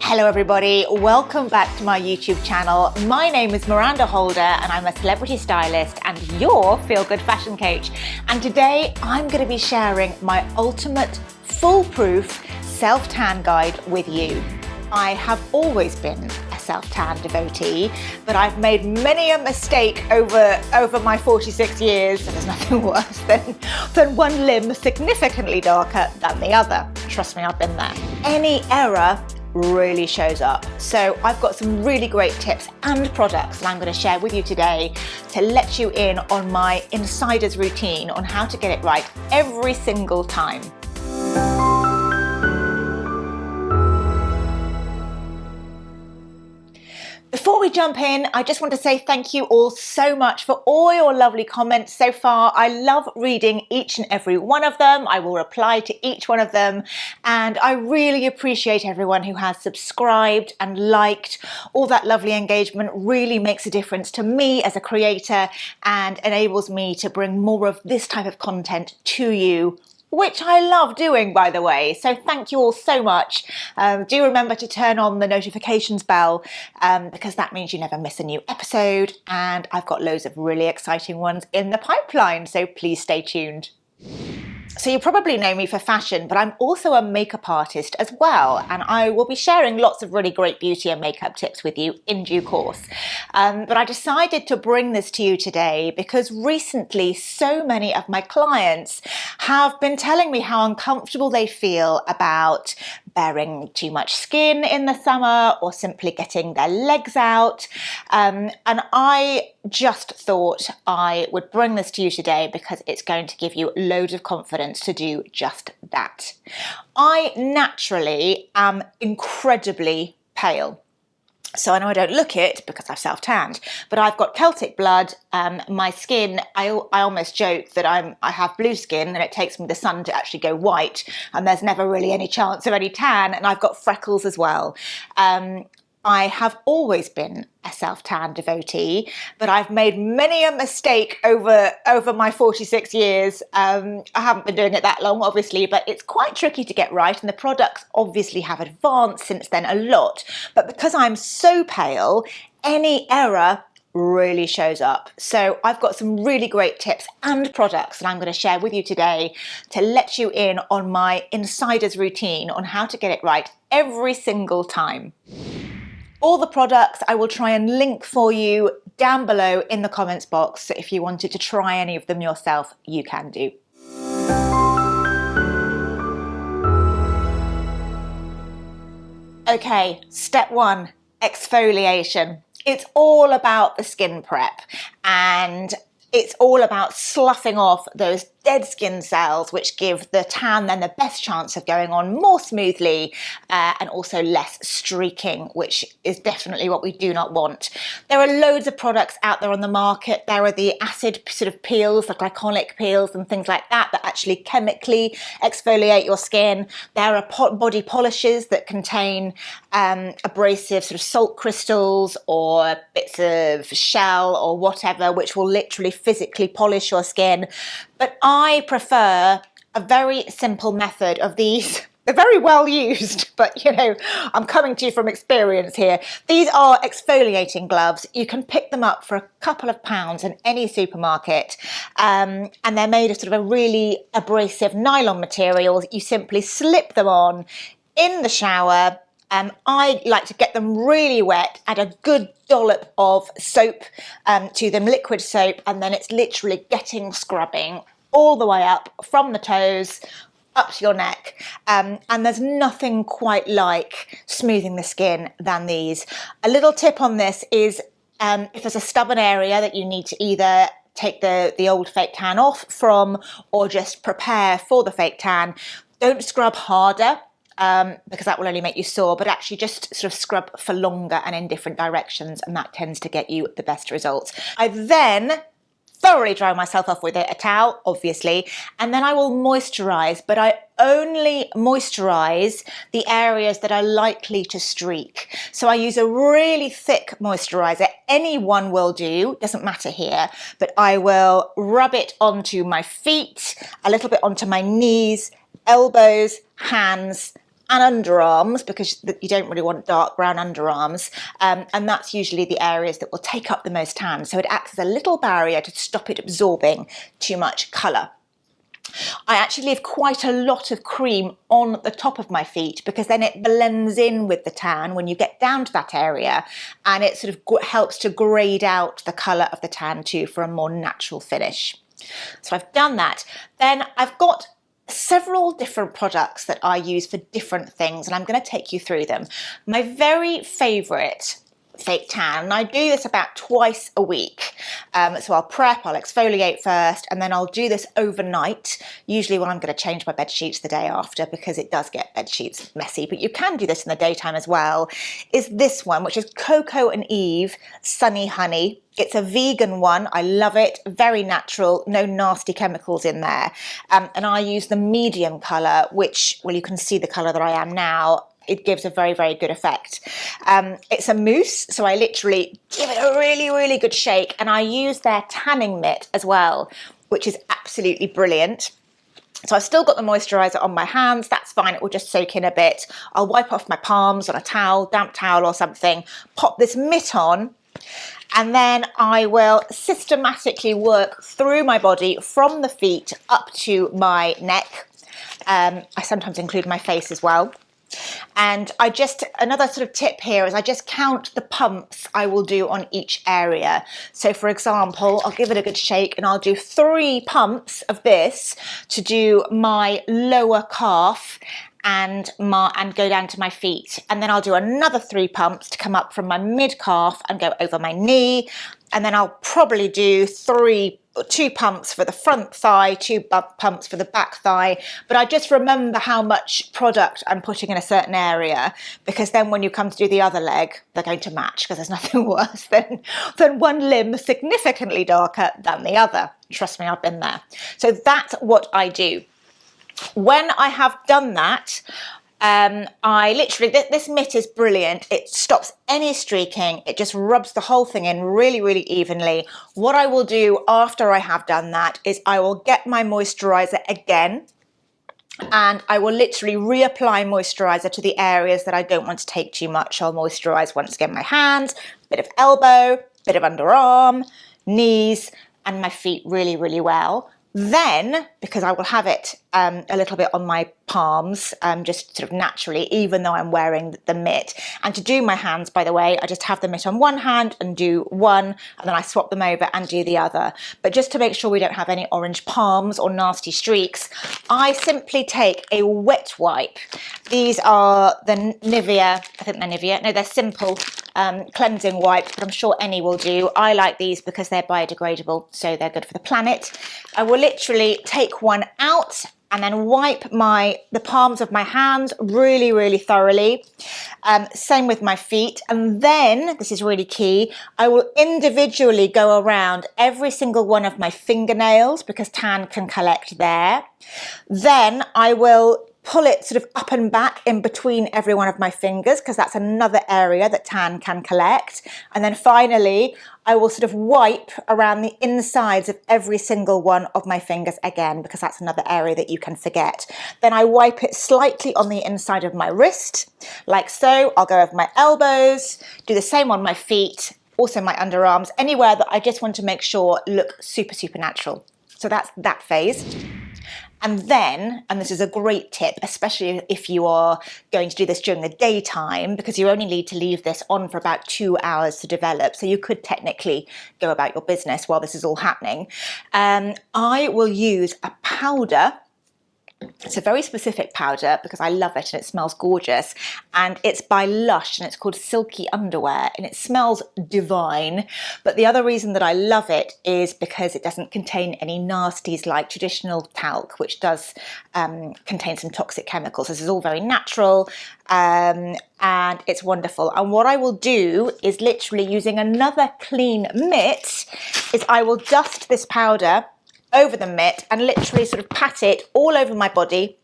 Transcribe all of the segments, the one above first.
Hello everybody, welcome back to my YouTube channel. My name is Miranda Holder and I'm a celebrity stylist and your feel-good fashion coach. And today I'm going to be sharing my ultimate foolproof self-tan guide with you. I have always been a self-tan devotee, but I've made many a mistake over my 46 years, and there's nothing worse than one limb significantly darker than the other. Trust me, I've been there. Any error really shows up. So I've got some really great tips and products that I'm going to share with you today to let you in on my insider's routine on how to get it right every single time. Before we jump in, I just want to say thank you all so much for all your lovely comments so far. I love reading each and every one of them. I will reply to each one of them. And I really appreciate everyone who has subscribed and liked. All that lovely engagement really makes a difference to me as a creator and enables me to bring more of this type of content to you, which I love doing, by the way. So thank you all so much. Do remember to turn on the notifications bell because that means you never miss a new episode. And I've got loads of really exciting ones in the pipeline, so please stay tuned. So you probably know me for fashion, but I'm also a makeup artist as well. And I will be sharing lots of really great beauty and makeup tips with you in due course. But I decided to bring this to you today because recently so many of my clients have been telling me how uncomfortable they feel about bearing too much skin in the summer or simply getting their legs out. And I just thought I would bring this to you today because it's going to give you loads of confidence to do just that. I naturally am incredibly pale. So I know I don't look it because I've self-tanned, but I've got Celtic blood. My skin, I almost joke that I have blue skin and it takes me the sun to actually go white, and there's never really any chance of any tan, and I've got freckles as well. I have always been a self-tan devotee, but I've made many a mistake over my 46 years. I haven't been doing it that long, obviously, but it's quite tricky to get right, and the products obviously have advanced since then a lot. But because I'm so pale, any error really shows up. So I've got some really great tips and products that I'm going to share with you today to let you in on my insider's routine on how to get it right every single time. All the products I will try and link for you down below in the comments box, so if you wanted to try any of them yourself, you can do. Okay, step one, exfoliation. It's all about the skin prep, and it's all about sloughing off those dead skin cells, which give the tan then the best chance of going on more smoothly and also less streaking, which is definitely what we do not want. There are loads of products out there on the market. There are the acid sort of peels, the glycolic peels and things like that actually chemically exfoliate your skin. There are body polishes that contain abrasive sort of salt crystals or bits of shell or whatever, which will literally physically polish your skin. But I prefer a very simple method of these. They're very well used, but you know, I'm coming to you from experience here. These are exfoliating gloves. You can pick them up for a couple of pounds in any supermarket. And they're made of sort of a really abrasive nylon material. You simply slip them on in the shower. I like to get them really wet, add a good dollop of soap to them, liquid soap, and then it's literally getting scrubbing all the way up from the toes up to your neck. And there's nothing quite like smoothing the skin than these. A little tip on this is if there's a stubborn area that you need to either take the old fake tan off from or just prepare for the fake tan, don't scrub harder. Because that will only make you sore, but actually just sort of scrub for longer and in different directions, and that tends to get you the best results. I then thoroughly dry myself off with a towel, obviously, and then I will moisturize, but I only moisturize the areas that are likely to streak. So I use a really thick moisturizer. Any one will do, doesn't matter here, but I will rub it onto my feet, a little bit onto my knees, elbows, hands, and underarms, because you don't really want dark brown underarms, and that's usually the areas that will take up the most tan. So it acts as a little barrier to stop it absorbing too much colour. I actually leave quite a lot of cream on the top of my feet, because then it blends in with the tan when you get down to that area, and it sort of helps to grade out the colour of the tan too for a more natural finish. So I've done that. Then I've got several different products that I use for different things, and I'm going to take you through them. My very favourite fake tan, and I do this about twice a week. So I'll prep, I'll exfoliate first, and then I'll do this overnight, usually when I'm going to change my bed sheets the day after, because it does get bed sheets messy, but you can do this in the daytime as well, is this one, which is Coco and Eve Sunny Honey. It's a vegan one. I love it. Very natural, no nasty chemicals in there. And I use the medium colour, which, well, you can see the colour that I am now. It gives a very, very good effect. It's a mousse, so I literally give it a really, really good shake. And I use their tanning mitt as well, which is absolutely brilliant. So I've still got the moisturiser on my hands. That's fine. It will just soak in a bit. I'll wipe off my palms on a towel, damp towel or something, pop this mitt on, and then I will systematically work through my body from the feet up to my neck. I sometimes include my face as well. And another sort of tip here is I just count the pumps I will do on each area. So for example, I'll give it a good shake and I'll do 3 pumps of this to do my lower calf and go down to my feet. And then I'll do another 3 pumps to come up from my mid calf and go over my knee. And then I'll probably do 2 pumps for the front thigh, 2 pumps for the back thigh. But I just remember how much product I'm putting in a certain area, because then when you come to do the other leg, they're going to match, because there's nothing worse than one limb significantly darker than the other. Trust me, I've been there. So that's what I do. When I have done that, I literally, this mitt is brilliant. It stops any streaking. It just rubs the whole thing in really, really evenly. What I will do after I have done that is I will get my moisturiser again, and I will literally reapply moisturiser to the areas that I don't want to take too much. I'll moisturise once again my hands, bit of elbow, bit of underarm, knees, and my feet really, really well. Then, because I will have it a little bit on my palms, just sort of naturally, even though I'm wearing the mitt. And to do my hands, by the way, I just have the mitt on one hand and do one, and then I swap them over and do the other. But just to make sure we don't have any orange palms or nasty streaks, I simply take a wet wipe. These are the Nivea, I think they're Nivea, no, they're Simple cleansing wipes, but I'm sure any will do. I like these because they're biodegradable, so they're good for the planet. I will literally take one out and then wipe the palms of my hands really, really thoroughly. Same with my feet. And then, this is really key, I will individually go around every single one of my fingernails, because tan can collect there. Then I will pull it sort of up and back in between every one of my fingers, because that's another area that tan can collect. And then finally, I will sort of wipe around the insides of every single one of my fingers again, because that's another area that you can forget. Then I wipe it slightly on the inside of my wrist, like so. I'll go over my elbows, do the same on my feet, also my underarms, anywhere that I just want to make sure look super, super natural. So that's that phase. And then, and this is a great tip, especially if you are going to do this during the daytime, because you only need to leave this on for about 2 hours to develop. So you could technically go about your business while this is all happening. I will use a powder. It's a very specific powder because I love it and it smells gorgeous, and it's by Lush and it's called Silky Underwear, and it smells divine. But the other reason that I love it is because it doesn't contain any nasties like traditional talc, which does contain some toxic chemicals. This is all very natural, and it's wonderful. And what I will do is, literally using another clean mitt, is I will dust this powder over the mitt and literally sort of pat it all over my body,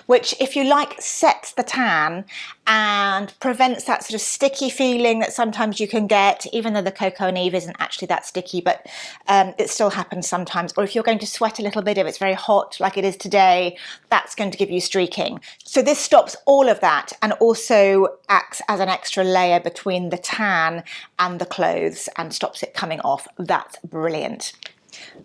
which, if you like, sets the tan and prevents that sort of sticky feeling that sometimes you can get, even though the Cocoa and Eve isn't actually that sticky, but it still happens sometimes. Or if you're going to sweat a little bit, if it's very hot like it is today, that's going to give you streaking. So this stops all of that and also acts as an extra layer between the tan and the clothes and stops it coming off. That's brilliant.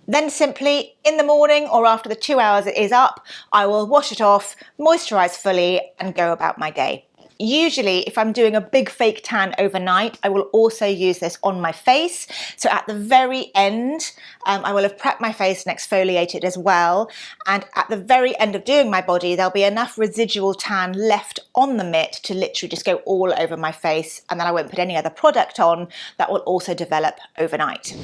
Then simply in the morning or after the 2 hours it is up, I will wash it off, moisturise fully and go about my day. Usually if I'm doing a big fake tan overnight, I will also use this on my face. So at the very end, I will have prepped my face and exfoliated as well. And at the very end of doing my body, there'll be enough residual tan left on the mitt to literally just go all over my face. And then I won't put any other product on. That will also develop overnight.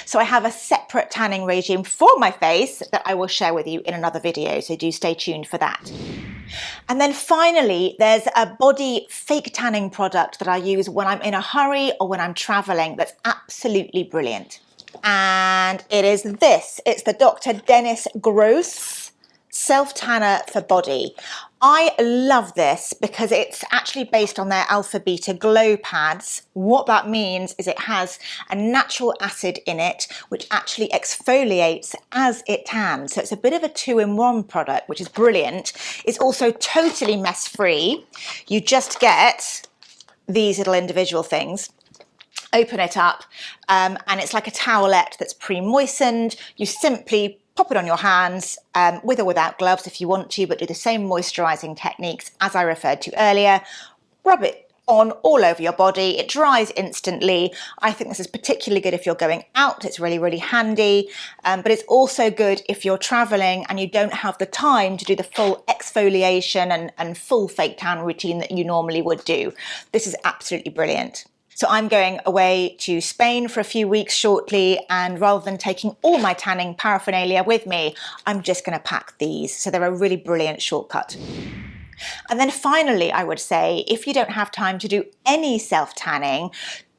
So I have a separate tanning regime for my face that I will share with you in another video, so do stay tuned for that. And then finally, there's a body fake tanning product that I use when I'm in a hurry or when I'm traveling that's absolutely brilliant. And it is this. It's the Dr. Dennis Gross Self Tanner for Body. I love this because it's actually based on their Alpha Beta Glow pads. What that means is it has a natural acid in it which actually exfoliates as it tans. So it's a bit of a 2-in-1 product, which is brilliant. It's also totally mess-free. You just get these little individual things. Open it up and it's like a towelette that's pre-moistened. You simply pop it on your hands with or without gloves if you want to, but do the same moisturising techniques as I referred to earlier. Rub it on all over your body. It dries instantly. I think this is particularly good if you're going out. It's really, really handy, but it's also good if you're traveling and you don't have the time to do the full exfoliation and full fake tan routine that you normally would do. This is absolutely brilliant. So I'm going away to Spain for a few weeks shortly, and rather than taking all my tanning paraphernalia with me, I'm just going to pack these. So they're a really brilliant shortcut. And then finally, I would say, if you don't have time to do any self-tanning,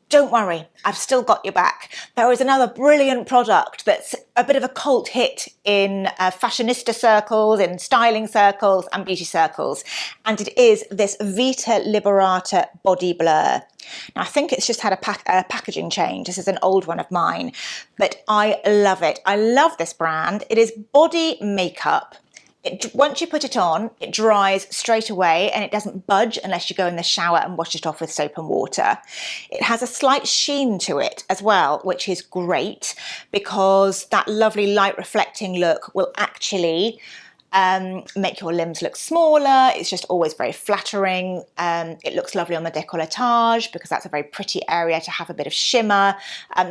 don't worry, I've still got your back. There is another brilliant product that's a bit of a cult hit in fashionista circles, in styling circles and beauty circles. And it is this Vita Liberata Body Blur. Now, I think it's just had a packaging change. This is an old one of mine, but I love it. I love this brand. It is body makeup. Once you put it on, it dries straight away and it doesn't budge unless you go in the shower and wash it off with soap and water. It has a slight sheen to it as well, which is great because that lovely light reflecting look will actually make your limbs look smaller. It's just always very flattering. It looks lovely on the décolletage because that's a very pretty area to have a bit of shimmer.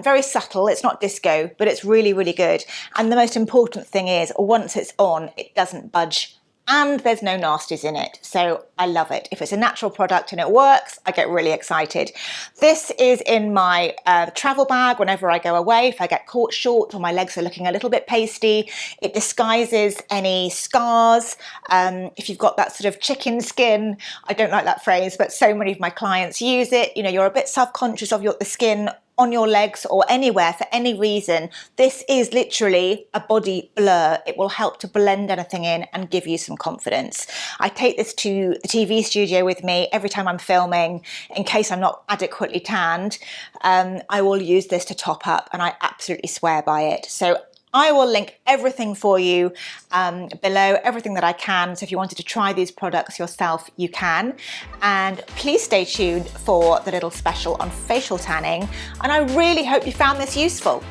Very subtle, it's not disco, but it's really, really good. And the most important thing is, once it's on, it doesn't budge and there's no nasties in it. So I love it. If it's a natural product and it works, I get really excited. This is in my travel bag whenever I go away. If I get caught short or my legs are looking a little bit pasty, it disguises any scars. If you've got that sort of chicken skin, I don't like that phrase, but so many of my clients use it. You know, you're a bit self-conscious of the skin on your legs or anywhere for any reason. This is literally a body blur. It will help to blend anything in and give you some confidence. I take this to the TV studio with me every time I'm filming in case I'm not adequately tanned. I will use this to top up and I absolutely swear by it. So I will link everything for you below, everything that I can. So if you wanted to try these products yourself, you can. And please stay tuned for the little special on facial tanning. And I really hope you found this useful.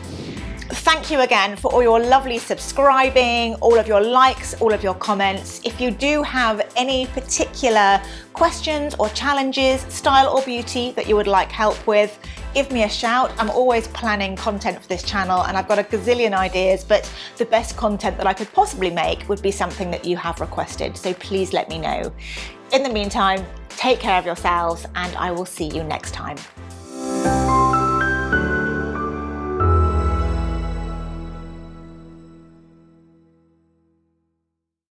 Thank you again for all your lovely subscribing, all of your likes, all of your comments. If you do have any particular questions or challenges, style or beauty that you would like help with, give me a shout. I'm always planning content for this channel and I've got a gazillion ideas, but the best content that I could possibly make would be something that you have requested. So please let me know. In the meantime, take care of yourselves and I will see you next time.